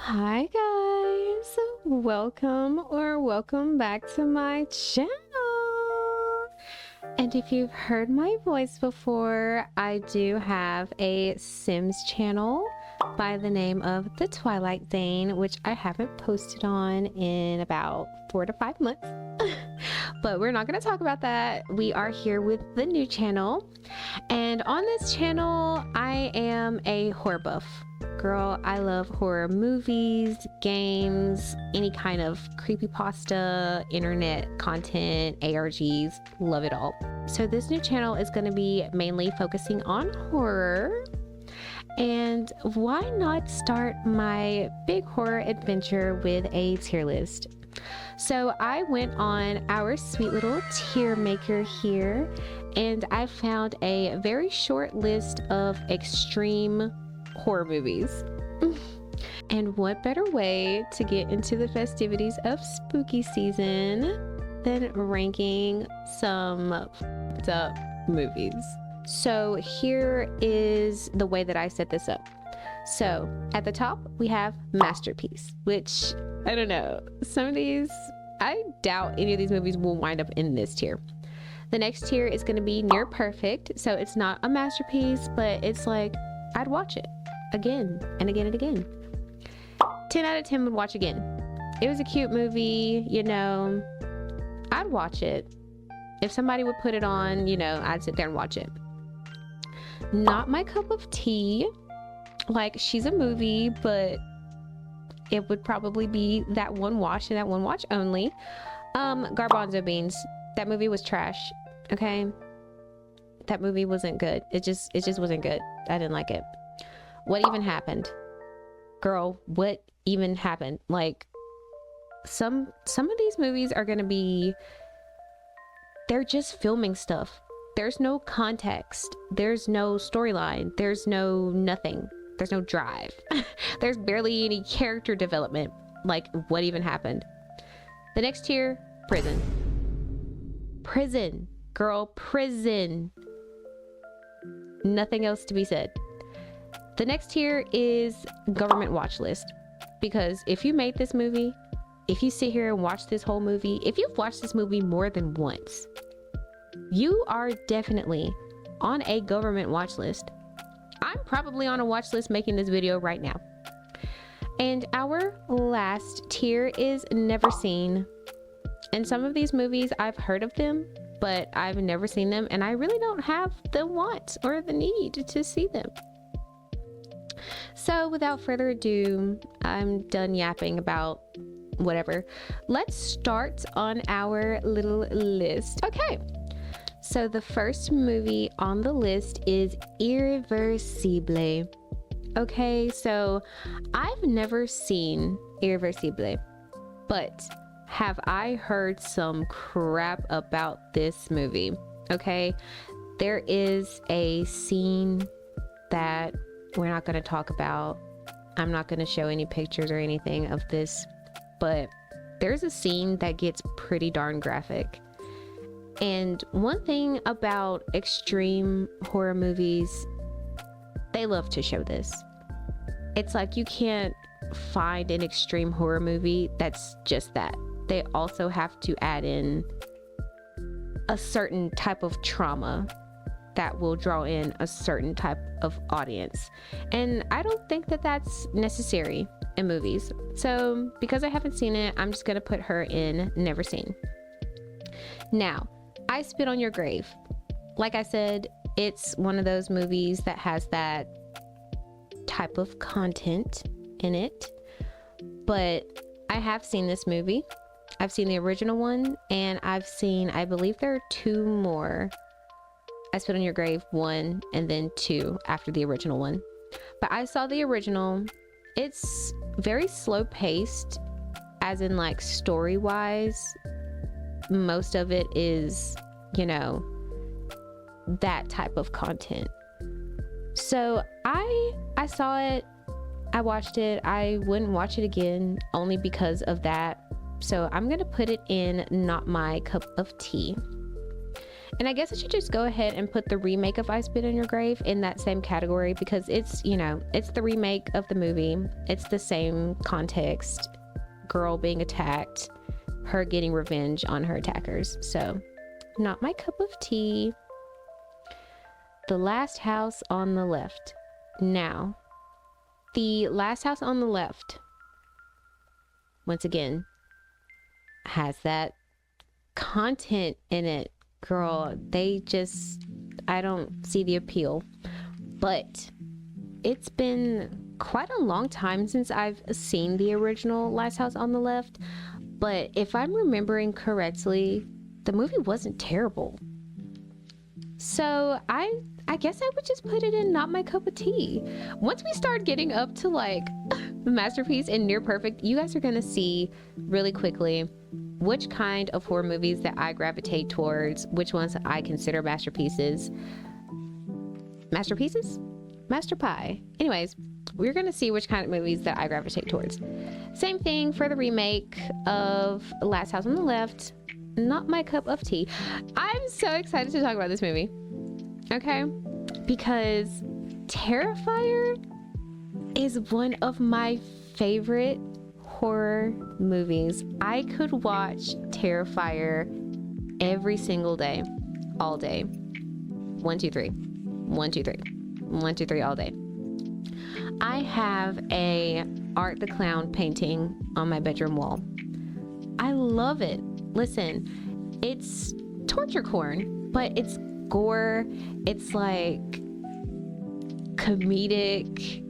Hi guys, welcome back to my channel. And if you've heard my voice before, I do have a Sims channel by the name of The Twilight Zhane, which I haven't posted on in about 4 to 5 months. But we're not going to talk about that. We are here with the new channel, and on this channel I am a horror buff. Girl, I love horror movies, games, any kind of creepypasta, internet content, ARGs, love it all. So this new channel is going to be mainly focusing on horror. And why not start my big horror adventure with a tier list? So I went on our sweet little tier maker here, and I found a very short list of extreme horror movies. And what better way to get into the festivities of spooky season than ranking some f***ed up movies. So here is the way that I set this up. So at the top we have masterpiece, which I don't know, some of these, I doubt any of these movies will wind up in this tier. The next tier is going to be near perfect, so it's not a masterpiece, but it's like I'd watch it again and again and again. 10 out of 10 would watch again. It was a cute movie, you know, I'd watch it. If somebody would put it on, you know, I'd sit there and watch it. Not my cup of tea. Like, she's a movie, but it would probably be that one watch and that one watch only. Garbanzo beans. That movie was trash. Okay, that movie wasn't good. It just wasn't good. I didn't like it. What even happened, girl? What even happened? Like, some of these movies are gonna be, they're just filming stuff. There's no context, there's no storyline, there's no nothing, there's no drive. There's barely any character development. Like, what even happened? The next tier, prison. Prison, girl, prison. Nothing else to be said. The next tier is government watch list, because if you made this movie, if you sit here and watch this whole movie, if you've watched this movie more than once, you are definitely on a government watch list. I'm probably on a watch list making this video right now. And our last tier is never seen. And some of these movies, I've heard of them, but I've never seen them, and I really don't have the want or the need to see them. So without further ado, I'm done yapping about whatever. Let's start on our little list. Okay. So the first movie on the list is Irreversible. Okay, so I've never seen Irreversible, but have I heard some crap about this movie? Okay, there is a scene that we're not going to talk about. I'm not going to show any pictures or anything of this, but there's a scene that gets pretty darn graphic. And one thing about extreme horror movies, they love to show this. It's like you can't find an extreme horror movie that's just that. They also have to add in a certain type of trauma that will draw in a certain type of audience. And I don't think that that's necessary in movies. So because I haven't seen it, I'm just gonna put her in never seen. Now, I Spit on Your Grave. Like I said, it's one of those movies that has that type of content in it, but I have seen this movie. I've seen the original one, and I've seen, I believe there are 2 more. I Spit on Your Grave 1 and then 2 after the original one. But I saw the original. It's very slow paced, as in like story wise. Most of it is, you know, that type of content. So I saw it, I watched it. I wouldn't watch it again only because of that. So I'm gonna put it in not my cup of tea. And I guess I should just go ahead and put the remake of I Spit on Your Grave in that same category, because it's, you know, it's the remake of the movie. It's the same context. Girl being attacked, her getting revenge on her attackers. So, not my cup of tea. The Last House on the Left. Now, The Last House on the Left, once again, has that content in it. Girl, I don't see the appeal. But it's been quite a long time since I've seen the original Last House on the Left. But if I'm remembering correctly, the movie wasn't terrible. So I guess I would just put it in not my cup of tea. Once we start getting up to like masterpiece and near perfect, you guys are gonna see really quickly which kind of horror movies that I gravitate towards, which ones I consider masterpieces. Masterpieces? Master pie. Anyways, we're gonna see which kind of movies that I gravitate towards. Same thing for the remake of Last House on the Left. Not my cup of tea. I'm so excited to talk about this movie. Okay? Because Terrifier is one of my favorite horror movies. I could watch Terrifier every single day, all day. 1, 2, 3. 1, 2, 3. 1, 2, 3 all day. I have a Art the Clown painting on my bedroom wall. I love it. Listen, it's torture porn, but it's gore. It's like comedic.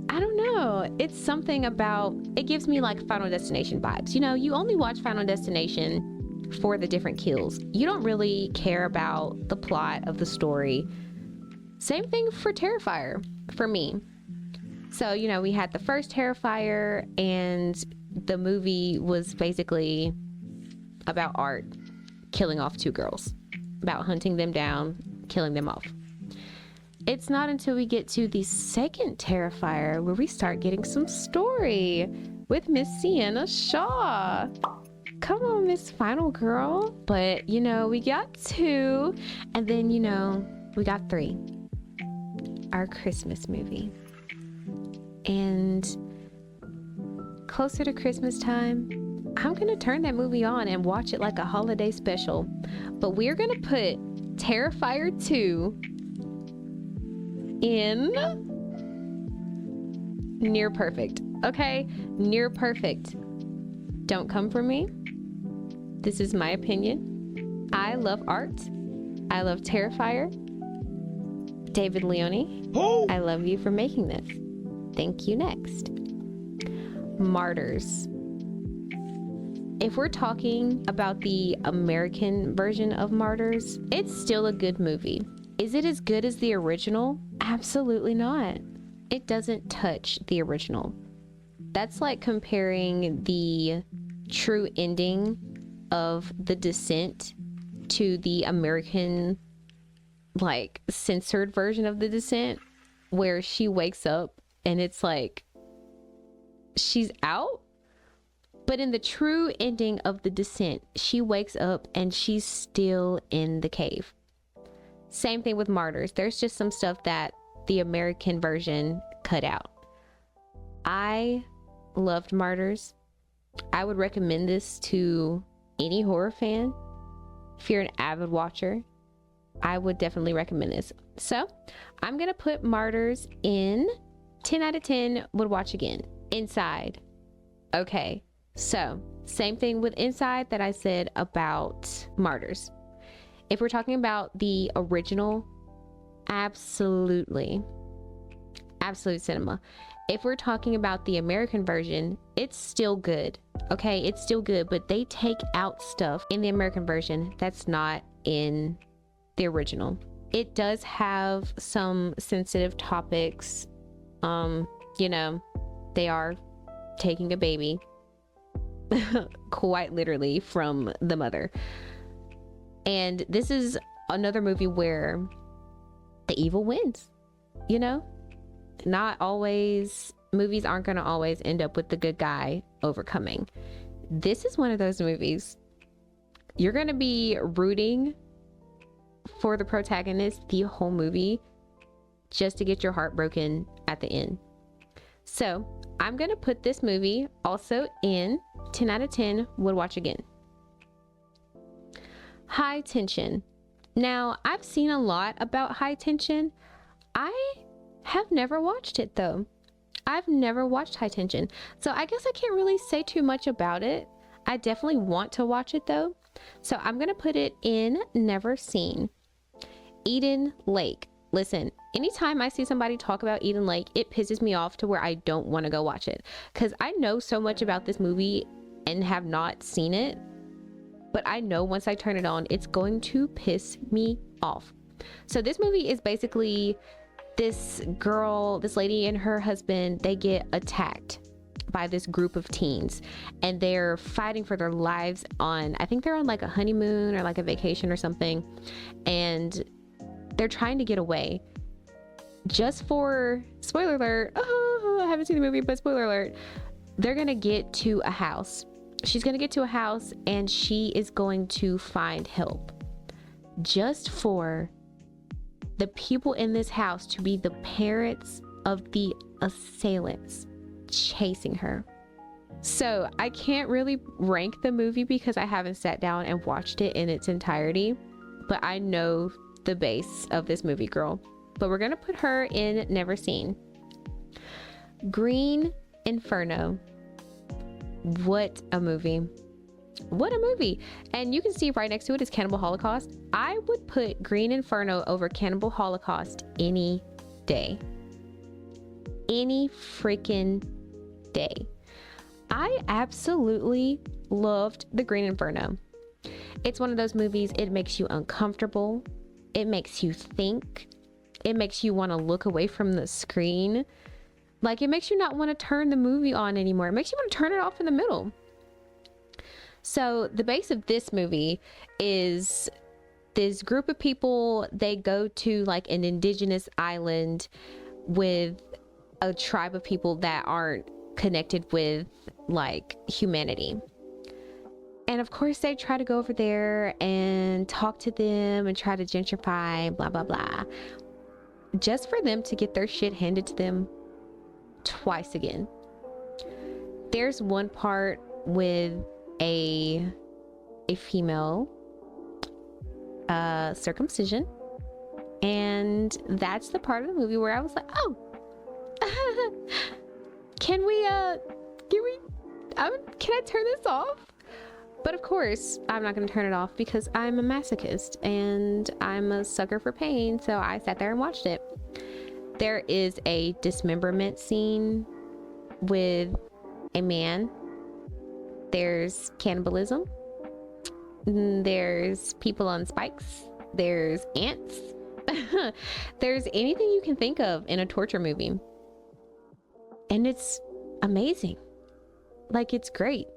I don't know. It's something about, it gives me like Final Destination vibes. You know, you only watch Final Destination for the different kills. You don't really care about the plot of the story. Same thing for Terrifier for me. So, you know, we had the first Terrifier, and the movie was basically about Art killing off 2 girls, about hunting them down, killing them off. It's not until we get to the second Terrifier where we start getting some story with Miss Sienna Shaw. Come on, Miss Final Girl. But, you know, we got 2, and then, you know, we got 3. Our Christmas movie. And closer to Christmas time, I'm gonna turn that movie on and watch it like a holiday special. But we're gonna put Terrifier 2 in near perfect. Okay? Near perfect. Don't come for me. This is my opinion. I love Art. I love Terrifier. David Leone, I love you for making this. Thank you. Next. Martyrs. If we're talking about the American version of Martyrs, it's still a good movie. Is it as good as the original? Absolutely not. It doesn't touch the original. That's like comparing the true ending of The Descent to the American, like, censored version of The Descent, where she wakes up and it's like she's out. But in the true ending of The Descent, she wakes up and she's still in the cave. Same thing with Martyrs. There's just some stuff that the American version cut out. I loved Martyrs. I would recommend this to any horror fan. If you're an avid watcher, I would definitely recommend this. So I'm gonna put Martyrs in 10 out of 10 would watch again. Inside. Okay, so same thing with Inside that I said about Martyrs. If we're talking about the original, absolutely cinema. If we're talking about the American version, it's still good. Okay, it's still good, but they take out stuff in the American version that's not in the original. It does have some sensitive topics. You know, they are taking a baby quite literally from the mother. And this is another movie where the evil wins, you know? Not always, movies aren't gonna always end up with the good guy overcoming. This is one of those movies you're gonna be rooting for the protagonist the whole movie just to get your heart broken at the end. So I'm gonna put this movie also in 10 out of 10 would watch again. High Tension. Now, I've seen a lot about High Tension. I have never watched it though. I've never watched High Tension, so I guess I can't really say too much about it. I definitely want to watch it though, so I'm gonna put it in never seen. Eden Lake. Listen, anytime I see somebody talk about Eden Lake, it pisses me off to where I don't want to go watch it, because I know so much about this movie and have not seen it, but I know once I turn it on, it's going to piss me off. So this movie is basically this girl, this lady and her husband, they get attacked by this group of teens, and they're fighting for their lives on, I think they're on like a honeymoon or like a vacation or something, and they're trying to get away. Just for, spoiler alert, oh, I haven't seen the movie, but spoiler alert, they're gonna get to a house. She's gonna get to a house and she is going to find help. Just for the people in this house to be the parents of the assailants chasing her. So I can't really rank the movie because I haven't sat down and watched it in its entirety, but I know the base of this movie, girl. But we're gonna put her in never seen. Green Inferno. What a movie. What a movie. And you can see right next to it is Cannibal Holocaust. I would put Green Inferno over Cannibal Holocaust any day. Any freaking day. I absolutely loved the Green Inferno. It's one of those movies, it makes you uncomfortable. It makes you think. It makes you want to look away from the screen. Like, it makes you not want to turn the movie on anymore. It makes you want to turn it off in the middle. So the base of this movie is this group of people, they go to like an indigenous island with a tribe of people that aren't connected with like humanity. And of course they try to go over there and talk to them and try to gentrify, blah, blah, blah. Just for them to get their shit handed to them twice again. There's one part with a female circumcision, and that's the part of the movie where I was like, oh, can I turn this off? But of course I'm not going to turn it off because I'm a masochist and I'm a sucker for pain, so I sat there and watched it. There is a dismemberment scene with a man. There's cannibalism. There's people on spikes. There's ants. There's anything you can think of in a torture movie. And it's amazing. Like, it's great.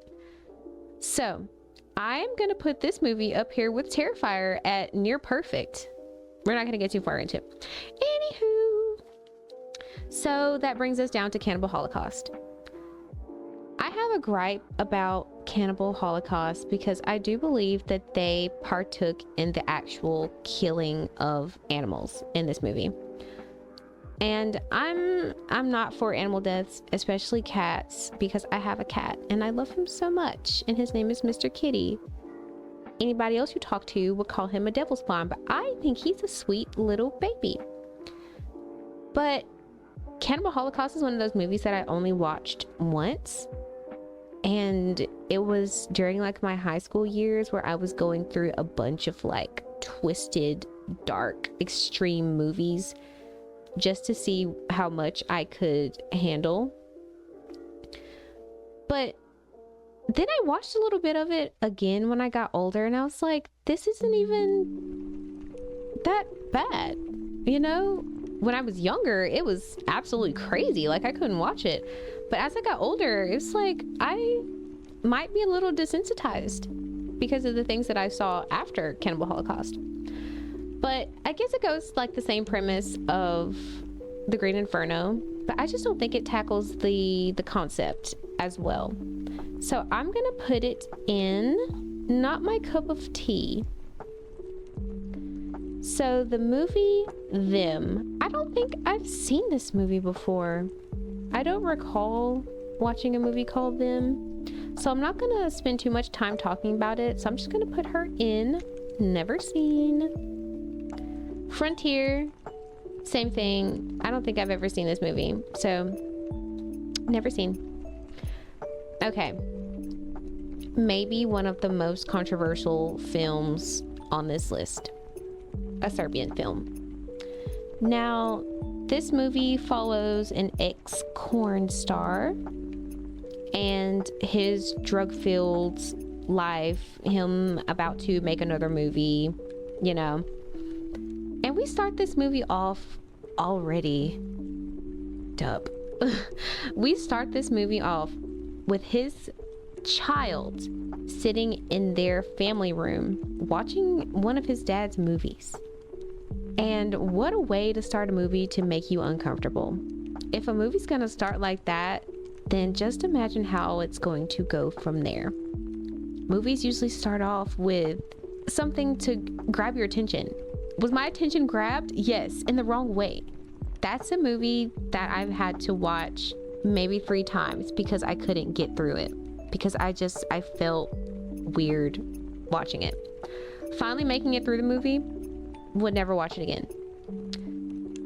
So I'm going to put this movie up here with Terrifier at near perfect. We're not going to get too far into it. Anywho. So that brings us down to Cannibal Holocaust. I have a gripe about Cannibal Holocaust because I do believe that they partook in the actual killing of animals in this movie. And I'm not for animal deaths, especially cats, because I have a cat and I love him so much, and his name is Mr. Kitty. Anybody else you talk to would call him a devil's spawn, but I think he's a sweet little baby. But Cannibal Holocaust is one of those movies that I only watched once, and it was during like my high school years where I was going through a bunch of like twisted, dark, extreme movies just to see how much I could handle. But then I watched a little bit of it again when I got older, and I was like, this isn't even that bad. You know, when I was younger, it was absolutely crazy. Like, I couldn't watch it. But as I got older, it's like I might be a little desensitized because of the things that I saw after Cannibal Holocaust. But I guess it goes like the same premise of the Green Inferno, but I just don't think it tackles the concept as well. So I'm gonna put it in not my cup of tea. So the movie Them, I don't think I've seen this movie before. I don't recall watching a movie called Them. So I'm not gonna spend too much time talking about it. So I'm just gonna put her in never seen. Frontier, same thing. I don't think I've ever seen this movie. So never seen. Okay. Maybe one of the most controversial films on this list. A Serbian film. Now, this movie follows an ex-porn star and his drug-filled life, him about to make another movie, you know. And we start this movie off already. Dub. We start this movie off with his child sitting in their family room watching one of his dad's movies. And what a way to start a movie to make you uncomfortable. If a movie's gonna start like that, then just imagine how it's going to go from there. Movies usually start off with something to grab your attention. Was my attention grabbed? Yes, in the wrong way. That's a movie that I've had to watch maybe 3 times because I couldn't get through it. Because I felt weird watching it. Finally making it through the movie, would never watch it again.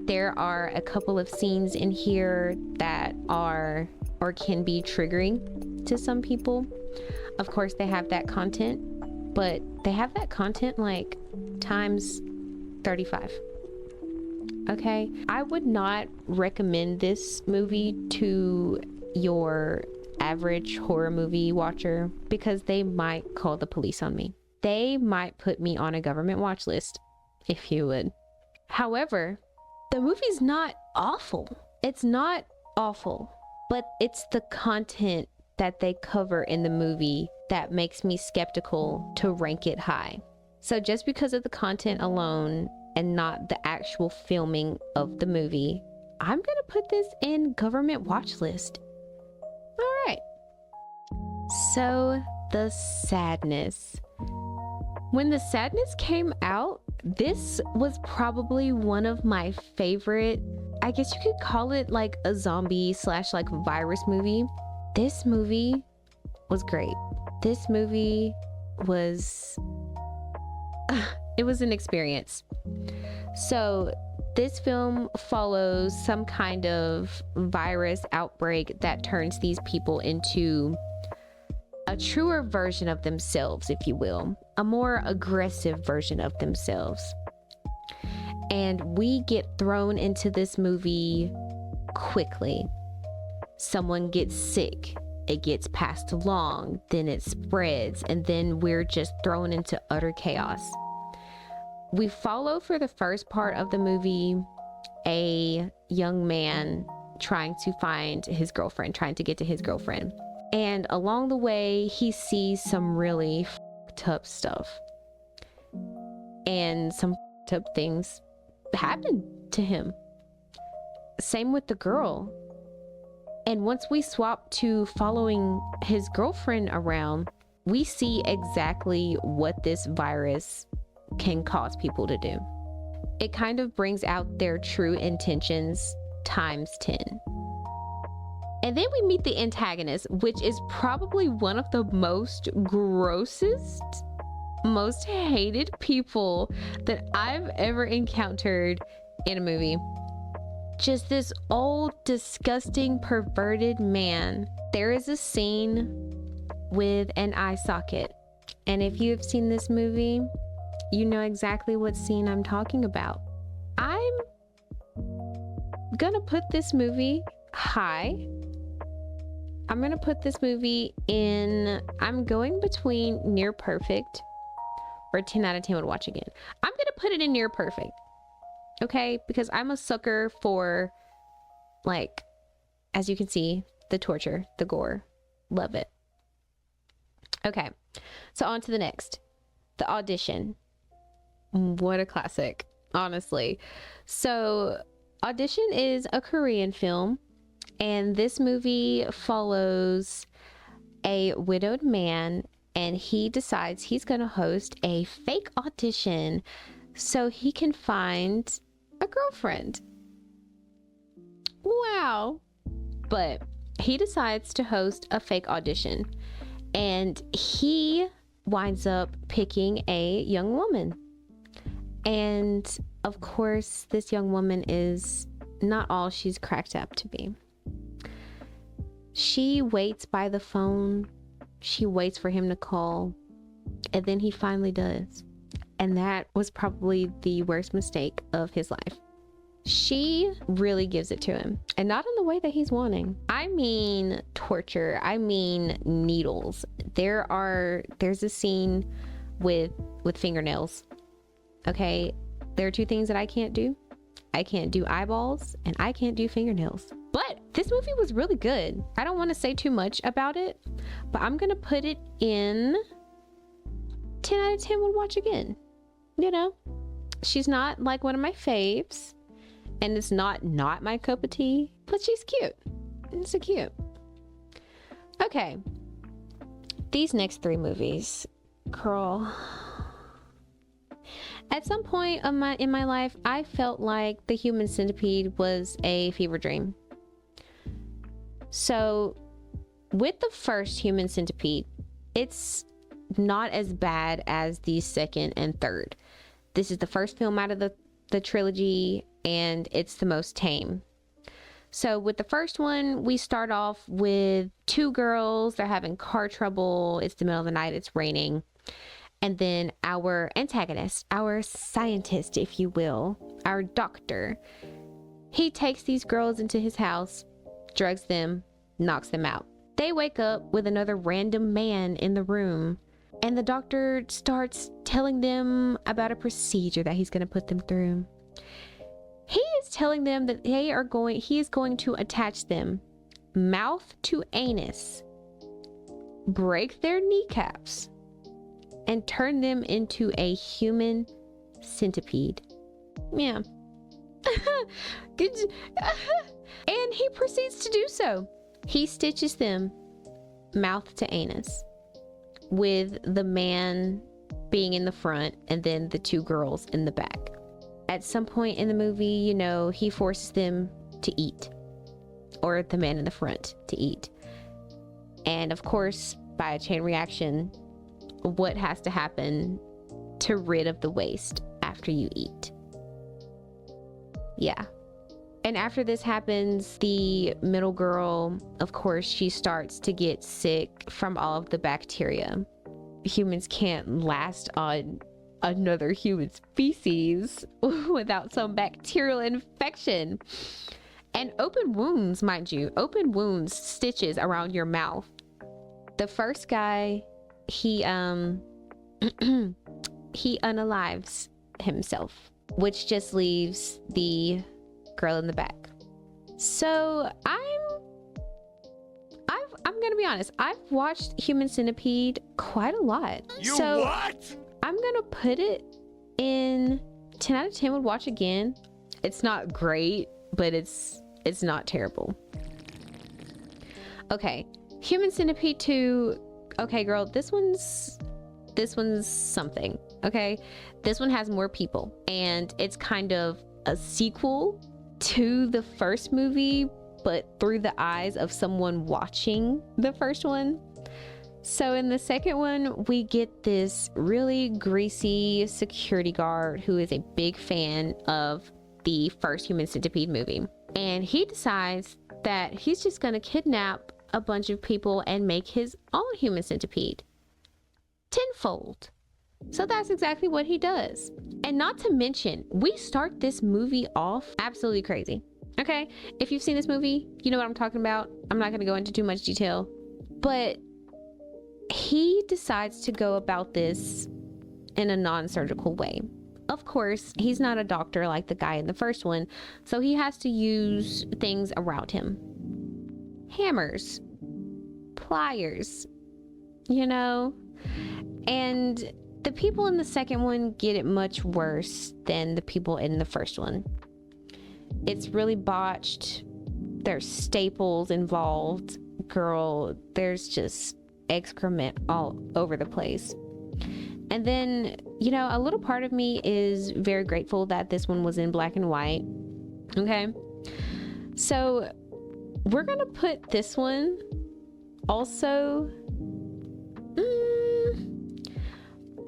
There are a couple of scenes in here that are or can be triggering to some people. Of course, they have that content, but they have that content like times 35. Okay, I would not recommend this movie to your average horror movie watcher because they might call the police on me. They might put me on a government watch list, if you would. However, the movie's not awful. It's not awful, but it's the content that they cover in the movie that makes me skeptical to rank it high. So just because of the content alone and not the actual filming of the movie, I'm gonna put this in government watch list. All right. So the Sadness. When The Sadness came out, this was probably one of my favorite, I guess you could call it like a zombie / like virus movie. This movie was great. This movie was, it was an experience. So this film follows some kind of virus outbreak that turns these people into a truer version of themselves, if you will, a more aggressive version of themselves. And we get thrown into this movie quickly. Someone gets sick, it gets passed along, then it spreads, and then we're just thrown into utter chaos. We follow for the first part of the movie a young man trying to find his girlfriend, trying to get to his girlfriend. And along the way, he sees some really fucked up stuff. And some fucked up things happen to him. Same with the girl. And once we swap to following his girlfriend around, we see exactly what this virus can cause people to do. It kind of brings out their true intentions times 10. And then we meet the antagonist, which is probably one of the most grossest, most hated people that I've ever encountered in a movie. Just this old, disgusting, perverted man. There is a scene with an eye socket. And if you have seen this movie, you know exactly what scene I'm talking about. I'm gonna put this movie high. I'm gonna put this movie in, I'm going between near perfect or 10 out of 10 would watch again. I'm gonna put it in near perfect. Okay, because I'm a sucker for, like, as you can see, the torture, the gore. Love it. Okay, so on to the next. The Audition. What a classic, honestly. So Audition is a Korean film, and this movie follows a widowed man, and he decides he's gonna host a fake audition so he can find a girlfriend. Wow. But he decides to host a fake audition, and he winds up picking a young woman. And of course, this young woman is not all she's cracked up to be. She waits by the phone. She waits for him to call, and then he finally does. And that was probably the worst mistake of his life. She really gives it to him, and not in the way that he's wanting. I mean torture. I mean needles. There's a scene with fingernails. Okay, there are two things that I can't do. I can't do eyeballs, and I can't do fingernails. But this movie was really good. I don't want to say too much about it, but I'm gonna put it in 10 out of 10 would watch again. You know, she's not like one of my faves, and it's not my cup of tea, but she's cute. It's so cute. Okay, these next three movies, girl. At some point in my life, I felt like The Human Centipede was a fever dream. So with the first Human Centipede, it's not as bad as the second and third. This is the first film out of the trilogy, and it's the most tame. So with the first one, we start off with two girls. They're having car trouble. It's the middle of the night. It's raining. And then our antagonist, our scientist, if you will, our doctor, he takes these girls into his house, drugs them, knocks them out. They wake up with another random man in the room, and the doctor starts telling them about a procedure that he's going to put them through. He is telling them that he is going to attach them mouth to anus, break their kneecaps, and turn them into a human centipede. Yeah. Good. And he proceeds to do so. He stitches them mouth to anus, with the man being in the front and then the two girls in the back. At some point in the movie, you know, he forces them to eat, or the man in the front to eat. And of course, by a chain reaction, what has to happen to rid of the waste after you eat? Yeah. And after this happens, the middle girl, of course, she starts to get sick from all of the bacteria. Humans can't last on another human's feces without some bacterial infection. And open wounds, mind you, open wounds, stitches around your mouth. The first guy, he unalives himself, which just leaves the girl in the back. So I'm gonna be honest, I've watched Human Centipede quite a lot. So what? I'm gonna put it in 10 out of 10 would watch again. It's not great, but it's not terrible. Okay, Human Centipede 2. Okay, girl, this one's something. Okay, this one has more people, and it's kind of a sequel to the first movie, but through the eyes of someone watching the first one. So in the second one, we get this really greasy security guard who is a big fan of the first Human Centipede movie, and he decides that he's just gonna kidnap a bunch of people and make his own Human Centipede tenfold. So that's exactly what he does. And not to mention, we start this movie off absolutely crazy. Okay, if you've seen this movie, you know what I'm talking about. I'm not going to go into too much detail, but he decides to go about this in a non-surgical way. Of course, he's not a doctor like the guy in the first one, so he has to use things around him. Hammers, pliers, you know, and the people in the second one get it much worse than the people in the first one. It's really botched. There's staples involved. Girl, there's just excrement all over the place. And then, you know, a little part of me is very grateful that this one was in black and white. Okay. So we're going to put this one also.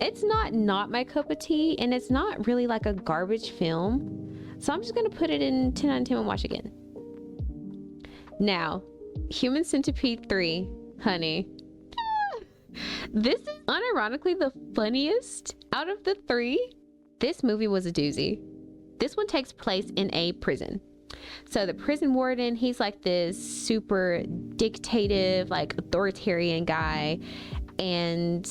It's not my cup of tea, and it's not really like a garbage film. So I'm just going to put it in 10 out of 10 and watch again. Now, Human Centipede 3, honey. This is unironically the funniest out of the three. This movie was a doozy. This one takes place in a prison. So the prison warden, he's like this super dictative, like authoritarian guy. And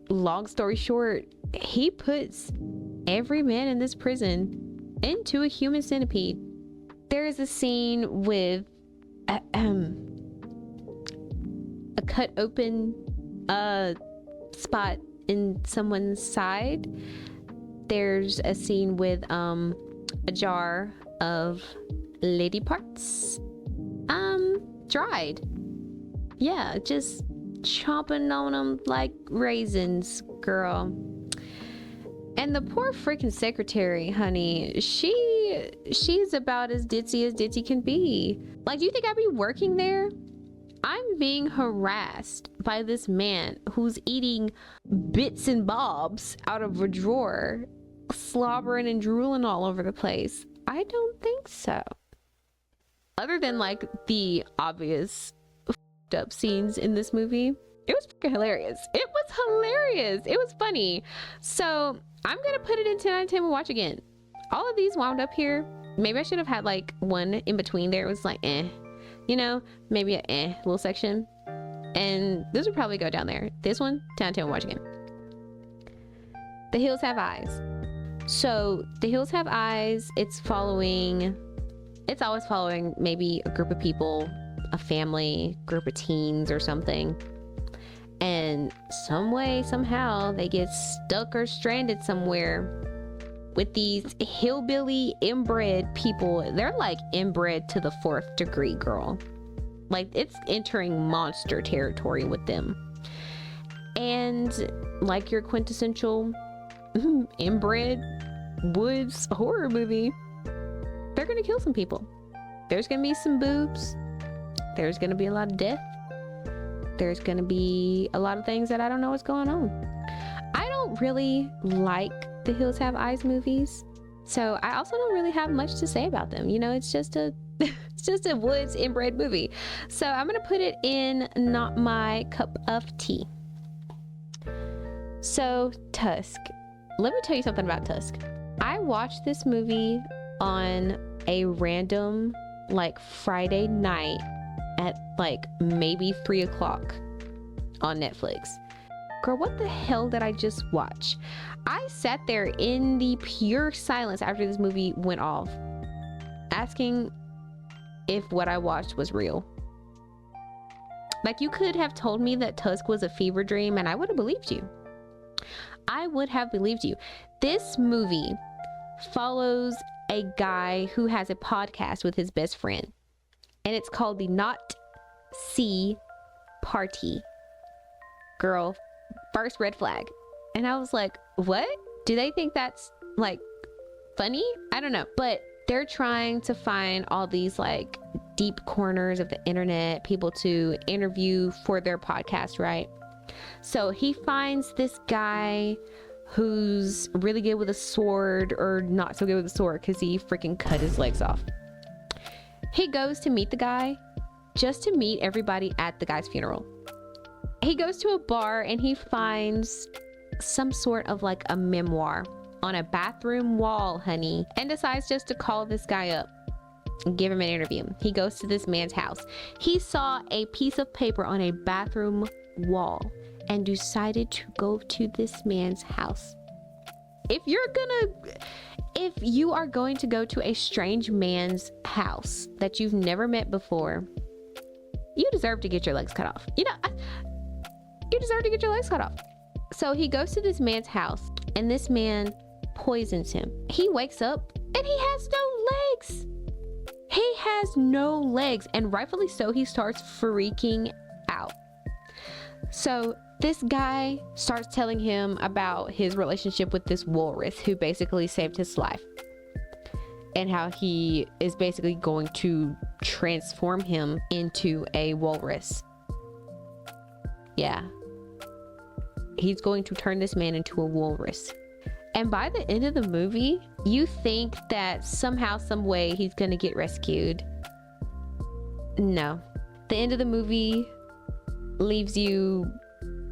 long story short, he puts every man in this prison into a human centipede. There is a scene with a cut open spot in someone's side. There's a scene with a jar of lady parts dried. Yeah, just chomping on them like raisins, girl. And the poor freaking secretary, honey, she's about as ditzy can be. Like, do you think I'd be working there? I'm being harassed by this man who's eating bits and bobs out of a drawer, slobbering and drooling all over the place. I don't think so. Other than like the obvious f***ed up scenes in this movie, it was freaking hilarious. It was hilarious. It was funny. So I'm gonna put it in 10 out of 10 and watch again. All of these wound up here. Maybe I should have had like one in between there. It was like you know, maybe a little section. And this would probably go down there. This one, 10 out of 10 and watch again. The Hills Have Eyes. So The Hills Have Eyes, it's always following maybe a group of people, a family, group of teens or something. And some way, somehow, they get stuck or stranded somewhere with these hillbilly inbred people. They're like inbred to the 4th degree, girl. Like, it's entering monster territory with them. And like your quintessential inbred woods horror movie, they're gonna kill some people. There's gonna be some boobs. There's gonna be a lot of death. There's gonna be a lot of things that I don't know what's going on. I don't really like the Hills Have Eyes movies, so I also don't really have much to say about them. You know, it's just a woods inbred movie. So I'm gonna put it in not my cup of tea. So Tusk. Let me tell you something about Tusk. I watched this movie on a random like Friday night at like maybe 3 o'clock on Netflix. Girl, what the hell did I just watch? I sat there in the pure silence after this movie went off, asking if what I watched was real. Like, you could have told me that Tusk was a fever dream and I would have believed you. I would have believed you. This movie follows a guy who has a podcast with his best friend, and it's called the Not See Party. Girl, first red flag. And I was like, what? Do they think that's like funny? I don't know. But they're trying to find all these like deep corners of the internet, people to interview for their podcast, right? So he finds this guy who's really good with a sword, or not so good with a sword because he freaking cut his legs off. He goes to meet the guy just to meet everybody at the guy's funeral. He goes to a bar and he finds some sort of like a memoir on a bathroom wall, honey, and decides just to call this guy up and give him an interview. He goes to this man's house. He saw a piece of paper on a bathroom wall and decided to go to this man's house. If you are going to go to a strange man's house that you've never met before, you deserve to get your legs cut off. You know, you deserve to get your legs cut off. So he goes to this man's house and this man poisons him. He wakes up and he has no legs. He has no legs, and rightfully so, he starts freaking out. So This guy starts telling him about his relationship with this walrus who basically saved his life, and how he is basically going to transform him into a walrus. Yeah. He's going to turn this man into a walrus. And by the end of the movie, you think that somehow, some way, he's gonna get rescued. No. The end of the movie leaves you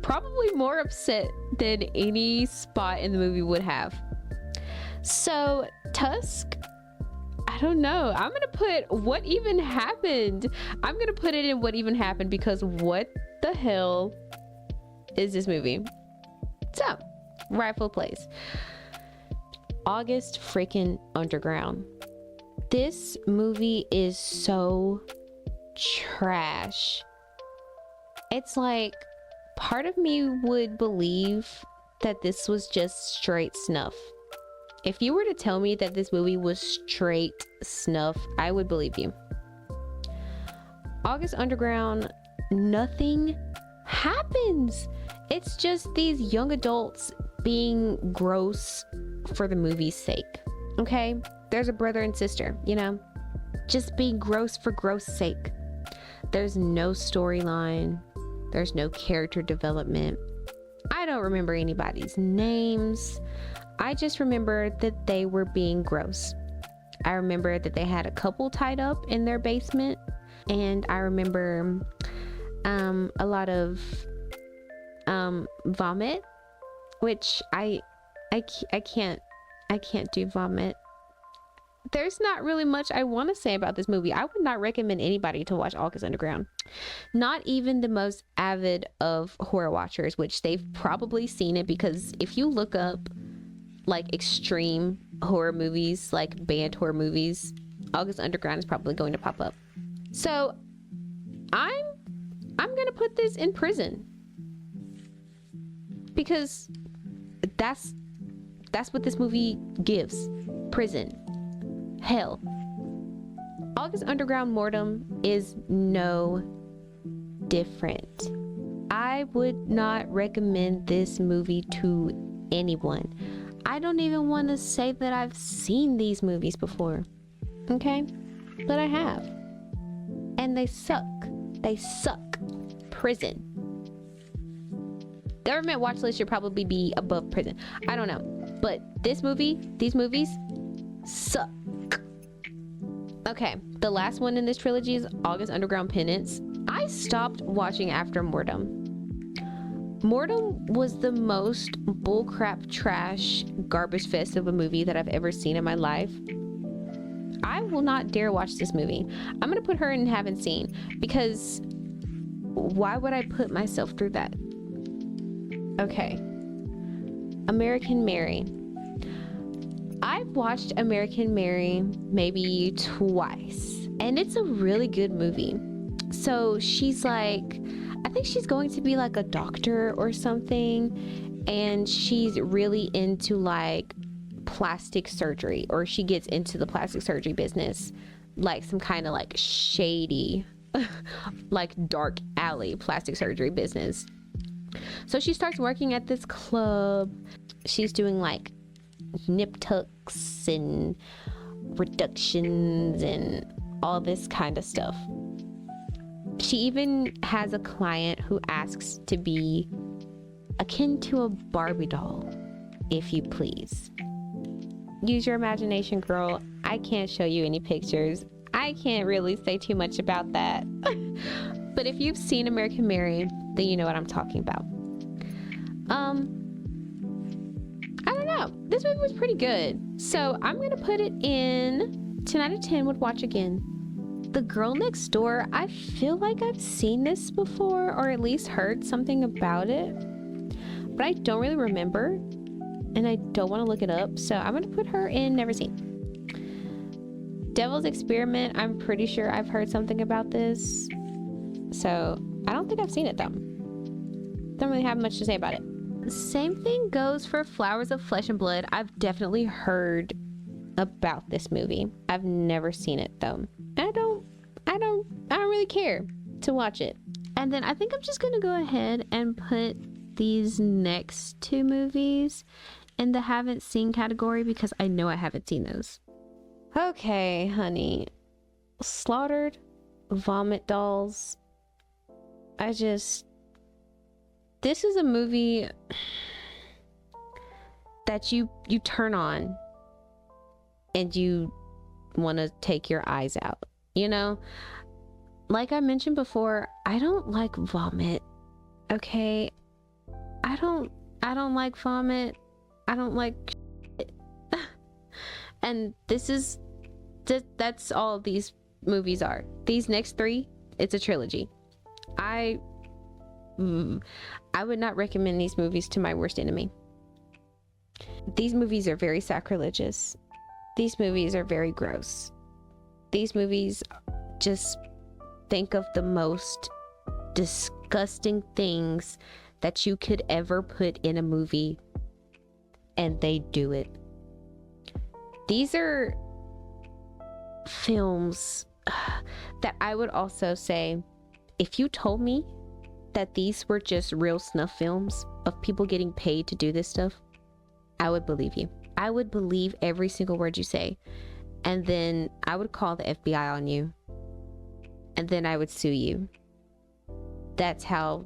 probably more upset than any spot in the movie would have. So, Tusk, I don't know. I'm gonna put what even happened. I'm gonna put it in what even happened, because what the hell is this movie? So, rightful place. August freaking Underground. This movie is so trash. It's like, part of me would believe that this was just straight snuff. If you were to tell me that this movie was straight snuff, I would believe you. August Underground, nothing happens. It's just these young adults being gross for the movie's sake. Okay? There's a brother and sister, you know? Just being gross for gross sake. There's no storyline. There's no character development. I don't remember anybody's names. I just remember that they were being gross. I remember that they had a couple tied up in their basement, and I remember a lot of vomit, which I can't do vomit. There's not really much I want to say about this movie. I would not recommend anybody to watch August Underground. Not even the most avid of horror watchers, which they've probably seen it, because if you look up like extreme horror movies, like banned horror movies, August Underground is probably going to pop up. So I'm gonna put this in prison, because that's what this movie gives. Prison. Hell. August Underground Mortem is no different. I would not recommend this movie to anyone. I don't even want to say that I've seen these movies before. Okay? But I have. And they suck. They suck. Prison. Government watch list should probably be above prison. I don't know. But these movies suck. Okay, the last one in this trilogy is August Underground Penance. I stopped watching after Mortem. Mortem was the most bullcrap, trash, garbage fest of a movie that I've ever seen in my life. I will not dare watch this movie. I'm gonna put her in haven't seen, because why would I put myself through that? Okay. American Mary. I've watched American Mary maybe twice, and it's a really good movie. So she's like, I think she's going to be like a doctor or something, and she's really into like plastic surgery, or she gets into the plastic surgery business, like some kind of like shady like dark alley plastic surgery business. So she starts working at this club. She's doing like nip tucks and reductions and all this kind of stuff. She even has a client who asks to be akin to a Barbie doll, if you please. Use your imagination, girl. I can't show you any pictures. I can't really say too much about that. But if you've seen American Mary, then you know what I'm talking about. I don't know. This movie was pretty good. So I'm going to put it in 10 out of 10 would watch again. The Girl Next Door, I feel like I've seen this before, or at least heard something about it, but I don't really remember, and I don't want to look it up, so I'm going to put her in never seen. Devil's Experiment, I'm pretty sure I've heard something about this, so I don't think I've seen it though. Don't really have much to say about it. Same thing goes for Flowers of Flesh and Blood. I've definitely heard about this movie. I've never seen it though. I don't really care to watch it. And then I think I'm just gonna go ahead and put these next two movies in the haven't seen category because I know I haven't seen those. Okay, honey. Slaughtered Vomit Dolls. This is a movie that you turn on and you want to take your eyes out, you know? Like I mentioned before, I don't like vomit. Okay? I don't like vomit. I don't like shit. And that's all these movies are. These next three, it's a trilogy. I would not recommend these movies to my worst enemy. These movies are very sacrilegious. These movies are very gross. These movies, just think of the most disgusting things that you could ever put in a movie, and they do it. These are films that I would also say, if you told me that these were just real snuff films of people getting paid to do this stuff, I would believe you. I would believe every single word you say. And then I would call the FBI on you. And then I would sue you. That's how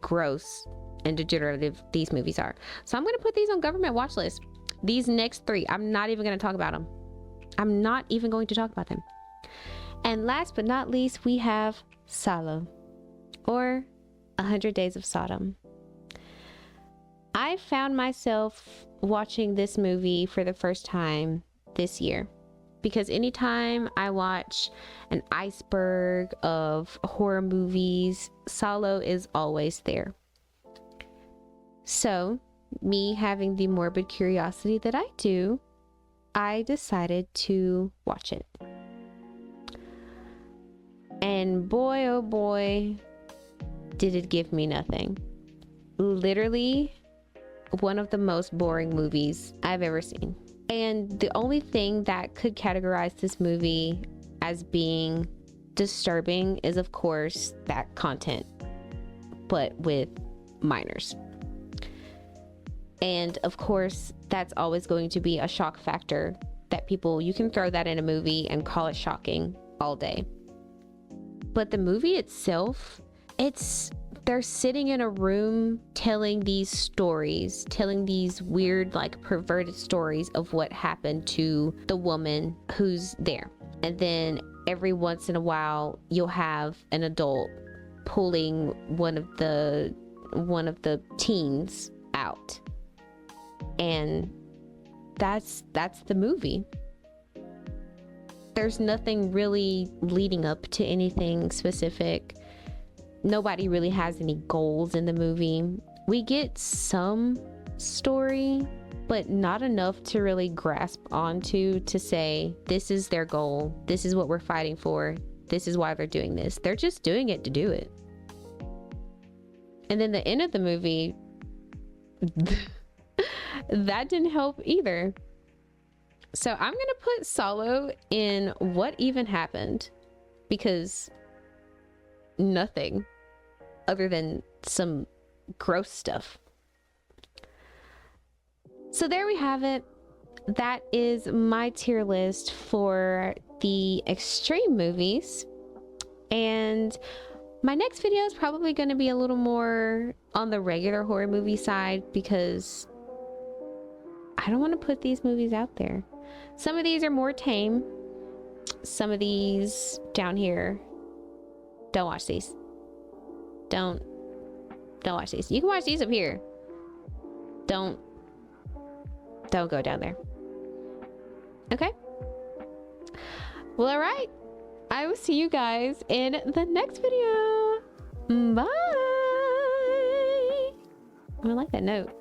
gross and degenerative these movies are. So I'm going to put these on government watch list. These next three, I'm not even going to talk about them. I'm not even going to talk about them. And last but not least, we have Salo, or 100 Days of Sodom. I found myself watching this movie for the first time this year because anytime I watch an iceberg of horror movies, Salo is always there. So, me having the morbid curiosity that I do, I decided to watch it. And boy, oh boy, did it give me nothing. Literally one of the most boring movies I've ever seen. And the only thing that could categorize this movie as being disturbing is, of course, that content, but with minors. And of course, that's always going to be a shock factor that you can throw that in a movie and call it shocking all day. But the movie itself, they're sitting in a room telling these stories, telling these weird, like, perverted stories of what happened to the woman who's there. And then every once in a while, you'll have an adult pulling one of the teens out. And that's the movie. There's nothing really leading up to anything specific. Nobody really has any goals in the movie. We get some story, but not enough to really grasp onto to say, this is their goal. This is what we're fighting for. This is why they're doing this. They're just doing it to do it. And then the end of the movie, that didn't help either. So I'm gonna put Salo in what even happened, because nothing other than some gross stuff. So there we have it. That is my tier list for the extreme movies. And my next video is probably going to be a little more on the regular horror movie side, because I don't want to put these movies out there. Some of these are more tame. Some of these down here, don't watch these. Don't watch these. You can watch these up here. Don't go down there. Okay? Well, all right. I will see you guys in the next video. Bye. I like that note.